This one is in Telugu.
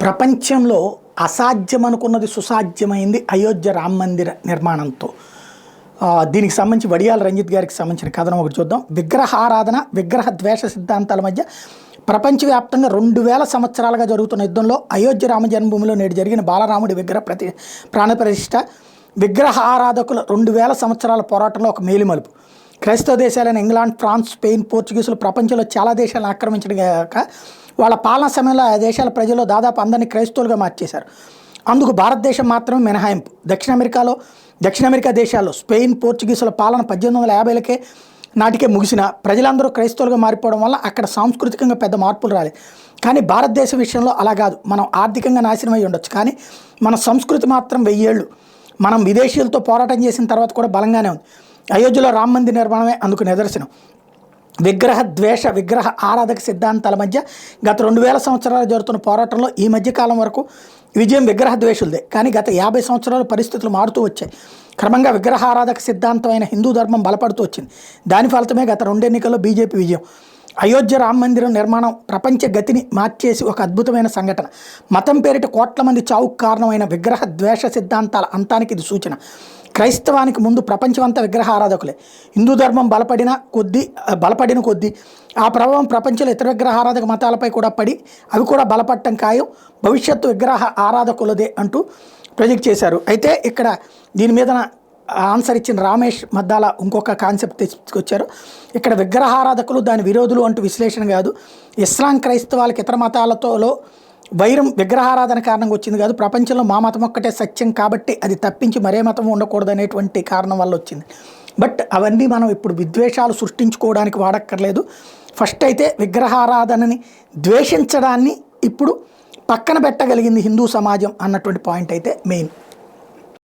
ప్రపంచంలో అసాధ్యం అనుకున్నది సుసాధ్యమైంది అయోధ్య రామ మందిర నిర్మాణంతో. దీనికి సంబంధించి వడియాల రంజిత్ గారికి సంబంధించిన కథనం ఒకటి చూద్దాం. విగ్రహారాధన, విగ్రహ ద్వేష సిద్ధాంతాల మధ్య ప్రపంచవ్యాప్తంగా 2000 సంవత్సరాలుగా జరుగుతున్న యుద్ధంలో అయోధ్య రామ జన్మభూమిలో నేడు జరిగిన బాలరాముడి విగ్రహ ప్రాణప్రతిష్ఠ విగ్రహ ఆరాధకుల 2000 సంవత్సరాల పోరాటంలో ఒక మేలిమలుపు. క్రైస్తవ దేశాలైన ఇంగ్లాండ్, ఫ్రాన్స్, స్పెయిన్, పోర్చుగీసులు ప్రపంచంలో చాలా దేశాలను ఆక్రమించడం కాక వాళ్ళ పాలన సమయంలో ఆ దేశాల ప్రజలు దాదాపు అందరినీ క్రైస్తవులుగా మార్చేశారు. అందుకు భారతదేశం మాత్రమే మినహాయింపు. దక్షిణ అమెరికా దేశాల్లో స్పెయిన్, పోర్చుగీసుల పాలన 1850లకే నాటికే ముగిసిన ప్రజలందరూ క్రైస్తవులుగా మారిపోవడం వల్ల అక్కడ సాంస్కృతికంగా పెద్ద మార్పులు రాలేదు. కానీ భారతదేశం విషయంలో అలా కాదు. మనం ఆర్థికంగా నాశనం అయి ఉండొచ్చు, కానీ మన సంస్కృతి మాత్రం 1000 ఏళ్ళు మనం విదేశీయులతో పోరాటం చేసిన తర్వాత కూడా బలంగానే ఉంది. అయోధ్యలో రామ మందిర నిర్మాణమే అందుకు నిదర్శనం. విగ్రహ ద్వేష, విగ్రహ ఆరాధక సిద్ధాంతాల మధ్య గత 2000 సంవత్సరాలు జరుగుతున్న పోరాటంలో ఈ మధ్యకాలం వరకు విజయం విగ్రహ ద్వేషులదే. కానీ గత 50 సంవత్సరాలు పరిస్థితులు మారుతూ వచ్చాయి. క్రమంగా విగ్రహ ఆరాధక సిద్ధాంతమైన హిందూ ధర్మం బలపడుతూ వచ్చింది. దాని ఫలితమే గత 2 ఎన్నికల్లో బీజేపీ విజయం. అయోధ్య రామ మందిరం నిర్మాణం ప్రపంచ గతిని మార్చేసి ఒక అద్భుతమైన సంఘటన. మతం పేరిట కోట్ల మంది చావుకు కారణమైన విగ్రహ ద్వేష సిద్ధాంతాల అంతానికి ఇది సూచన. క్రైస్తవానికి ముందు ప్రపంచమంతా విగ్రహ ఆరాధకులే. హిందూ ధర్మం బలపడిన కొద్దీ ఆ ప్రభావం ప్రపంచంలో ఇతర విగ్రహ ఆరాధక మతాలపై కూడా పడి అవి కూడా బలపడటం ఖాయం. భవిష్యత్తు విగ్రహ ఆరాధకులదే అంటూ ప్రొజెక్ట్ చేశారు. అయితే ఇక్కడ దీని మీద ఆన్సర్ ఇచ్చిన రామేష్ మద్దాల ఇంకొక కాన్సెప్ట్ తీసుకొచ్చారు. ఇక్కడ విగ్రహారాధకులు, దాని విరోధులు అంటూ విశ్లేషణ కాదు. ఇస్లాం, క్రైస్తవాలకు ఇతర మతాలతో వైరం విగ్రహారాధన కారణంగా వచ్చింది కాదు. ప్రపంచంలో మా మతం ఒక్కటే సత్యం కాబట్టి అది తప్పించి మరే మతం ఉండకూడదు అనేటువంటి కారణం వల్ల వచ్చింది. బట్ అవన్నీ మనం ఇప్పుడు విద్వేషాలు సృష్టించుకోవడానికి వాడక్కర్లేదు. ఫస్ట్ అయితే విగ్రహారాధనని ద్వేషించడాన్ని ఇప్పుడు పక్కన పెట్టగలిగింది హిందూ సమాజం అన్నటువంటి పాయింట్ అయితే మెయిన్.